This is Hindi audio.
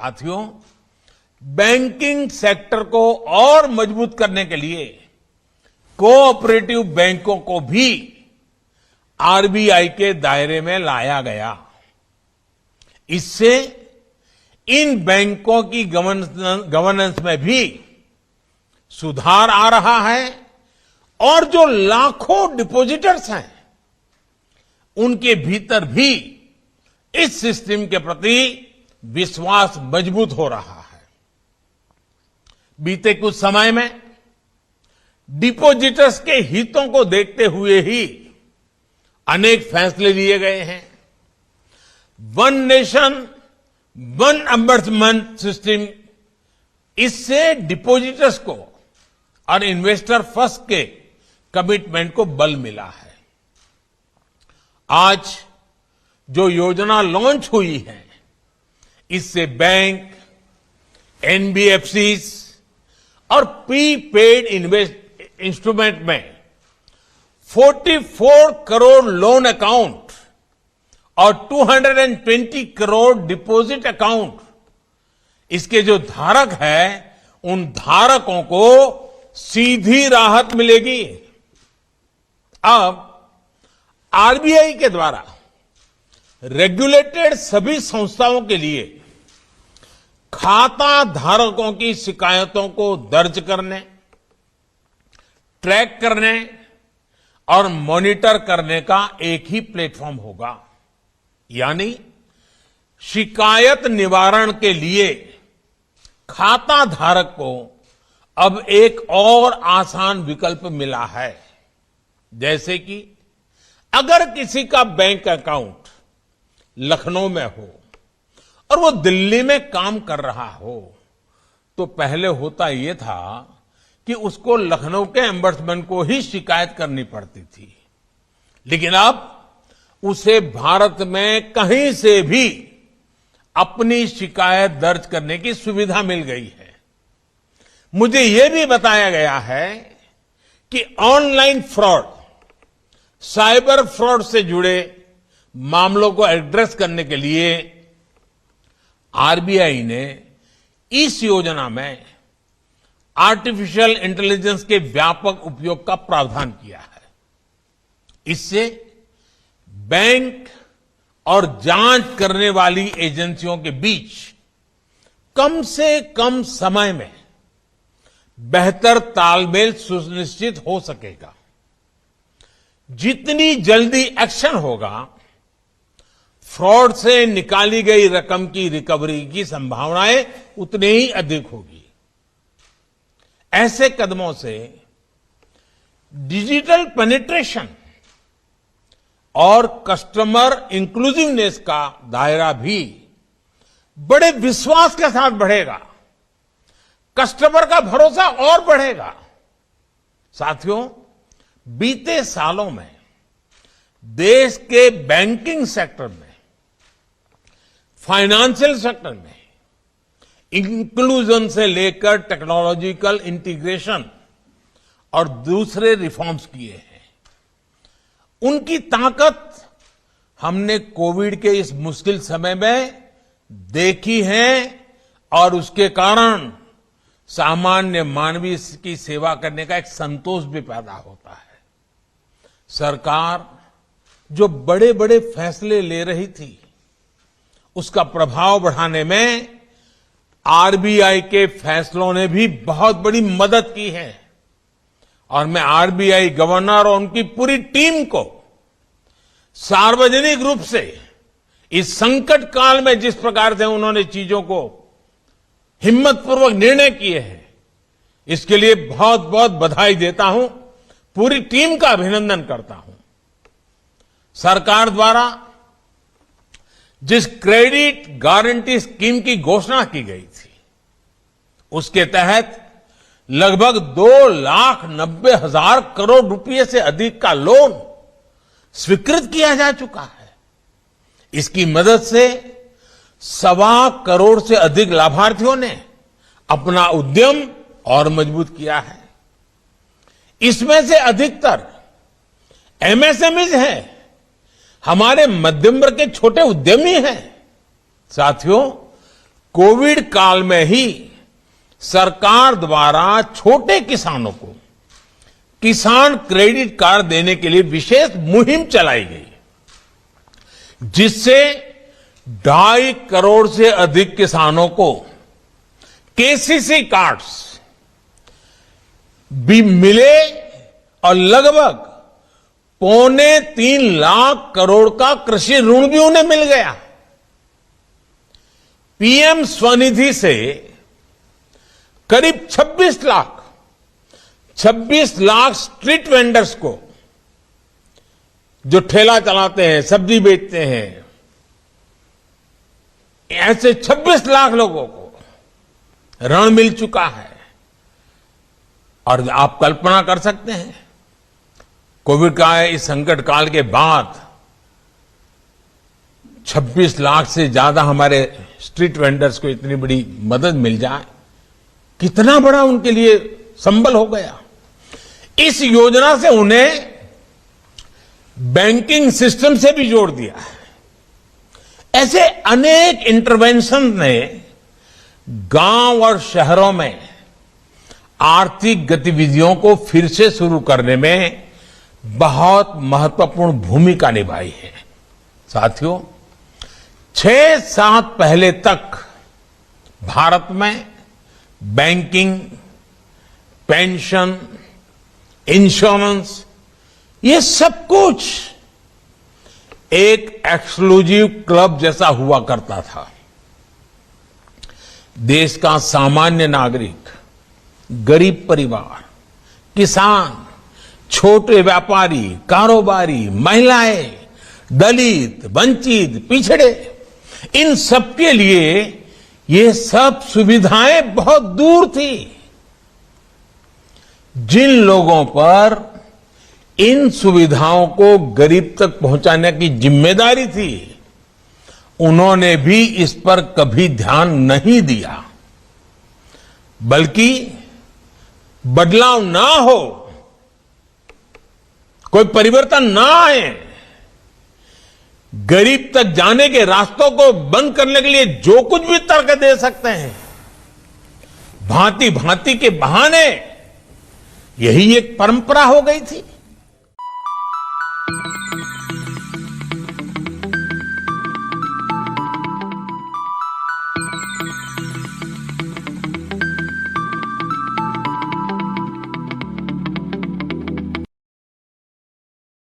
साथियों, बैंकिंग सेक्टर को और मजबूत करने के लिए कोऑपरेटिव बैंकों को भी आरबीआई के दायरे में लाया गया। इससे इन बैंकों की गवर्नेंस में भी सुधार आ रहा है और जो लाखों डिपॉजिटर्स हैं उनके भीतर भी इस सिस्टम के प्रति विश्वास मजबूत हो रहा है। बीते कुछ समय में डिपॉजिटर्स के हितों को देखते हुए ही अनेक फैसले लिए गए हैं। वन नेशन वन अम्बर्समेंट सिस्टम, इससे डिपॉजिटर्स को और इन्वेस्टर फर्स्ट के कमिटमेंट को बल मिला है। आज जो योजना लॉन्च हुई है, इससे बैंक, एनबीएफसीज और प्रीपेड इंस्ट्रूमेंट में 44 करोड़ लोन अकाउंट और 220 करोड़ डिपॉजिट अकाउंट, इसके जो धारक हैं उन धारकों को सीधी राहत मिलेगी। अब आरबीआई के द्वारा रेगुलेटेड सभी संस्थाओं के लिए खाता धारकों की शिकायतों को दर्ज करने, ट्रैक करने और मॉनिटर करने का एक ही प्लेटफॉर्म होगा। यानी शिकायत निवारण के लिए खाता धारक को अब एक और आसान विकल्प मिला है। जैसे कि अगर किसी का बैंक अकाउंट लखनऊ में हो और वो दिल्ली में काम कर रहा हो, तो पहले होता यह था कि उसको लखनऊ के एम्बर्समेंट को ही शिकायत करनी पड़ती थी, लेकिन अब उसे भारत में कहीं से भी अपनी शिकायत दर्ज करने की सुविधा मिल गई है। मुझे यह भी बताया गया है कि ऑनलाइन फ्रॉड, साइबर फ्रॉड से जुड़े मामलों को एड्रेस करने के लिए आरबीआई ने इस योजना में आर्टिफिशियल इंटेलिजेंस के व्यापक उपयोग का प्रावधान किया है। इससे बैंक और जांच करने वाली एजेंसियों के बीच कम से कम समय में बेहतर तालमेल सुनिश्चित हो सकेगा। जितनी जल्दी एक्शन होगा, फ्रॉड से निकाली गई रकम की रिकवरी की संभावनाएं उतनी ही अधिक होगी। ऐसे कदमों से डिजिटल पेनिट्रेशन और कस्टमर इंक्लूसिवनेस का दायरा भी बड़े विश्वास के साथ बढ़ेगा, कस्टमर का भरोसा और बढ़ेगा। साथियों, बीते सालों में देश के बैंकिंग सेक्टर में, फाइनेंशियल सेक्टर में इंक्लूजन से लेकर टेक्नोलॉजिकल इंटीग्रेशन और दूसरे रिफॉर्म्स किए हैं। उनकी ताकत हमने कोविड के इस मुश्किल समय में देखी है और उसके कारण सामान्य मानवीय की सेवा करने का एक संतोष भी पैदा होता है। सरकार जो बड़े बड़े फैसले ले रही थी, उसका प्रभाव बढ़ाने में आरबीआई के फैसलों ने भी बहुत बड़ी मदद की है और मैं आरबीआई गवर्नर और उनकी पूरी टीम को सार्वजनिक रूप से इस संकट काल में जिस प्रकार से उन्होंने चीजों को हिम्मतपूर्वक निर्णय किए हैं, इसके लिए बहुत बहुत बधाई देता हूं, पूरी टीम का अभिनंदन करता हूं। सरकार द्वारा जिस क्रेडिट गारंटी स्कीम की घोषणा की गई थी, उसके तहत लगभग 2,90,000 करोड़ रुपए से अधिक का लोन स्वीकृत किया जा चुका है। इसकी मदद से 1.25 करोड़ से अधिक लाभार्थियों ने अपना उद्यम और मजबूत किया है। इसमें से अधिकतर एमएसएमईज हैं, हमारे मध्यम वर्ग के छोटे उद्यमी हैं। साथियों, कोविड काल में ही सरकार द्वारा छोटे किसानों को किसान क्रेडिट कार्ड देने के लिए विशेष मुहिम चलाई गई, जिससे 2.5 करोड़ से अधिक किसानों को केसीसी कार्ड्स भी मिले और लगभग 2.25 लाख करोड़ का कृषि ऋण भी उन्हें मिल गया। पीएम स्वनिधि से करीब 26 लाख स्ट्रीट वेंडर्स को, जो ठेला चलाते हैं, सब्जी बेचते हैं, ऐसे 26 लाख लोगों को ऋण मिल चुका है। और आप कल्पना कर सकते हैं, कोविड का इस संकट काल के बाद 26 लाख से ज्यादा हमारे स्ट्रीट वेंडर्स को इतनी बड़ी मदद मिल जाए, कितना बड़ा उनके लिए संबल हो गया। इस योजना से उन्हें बैंकिंग सिस्टम से भी जोड़ दिया है। ऐसे अनेक इंटरवेंशन ने गांव और शहरों में आर्थिक गतिविधियों को फिर से शुरू करने में बहुत महत्वपूर्ण भूमिका निभाई है। साथियों, 6 पहले तक भारत में बैंकिंग, पेंशन, इंश्योरेंस, ये सब कुछ एक एक्सक्लूसिव क्लब जैसा हुआ करता था। देश का सामान्य नागरिक, गरीब परिवार, किसान, छोटे व्यापारी, कारोबारी, महिलाएं, दलित, वंचित, पिछड़े, इन सबके लिए ये सब सुविधाएं बहुत दूर थी। जिन लोगों पर इन सुविधाओं को गरीब तक पहुंचाने की जिम्मेदारी थी, उन्होंने भी इस पर कभी ध्यान नहीं दिया, बल्कि बदलाव ना हो, कोई परिवर्तन ना आए, गरीब तक जाने के रास्तों को बंद करने के लिए जो कुछ भी तर्क दे सकते हैं, भांति भांति के बहाने, यही एक परंपरा हो गई थी।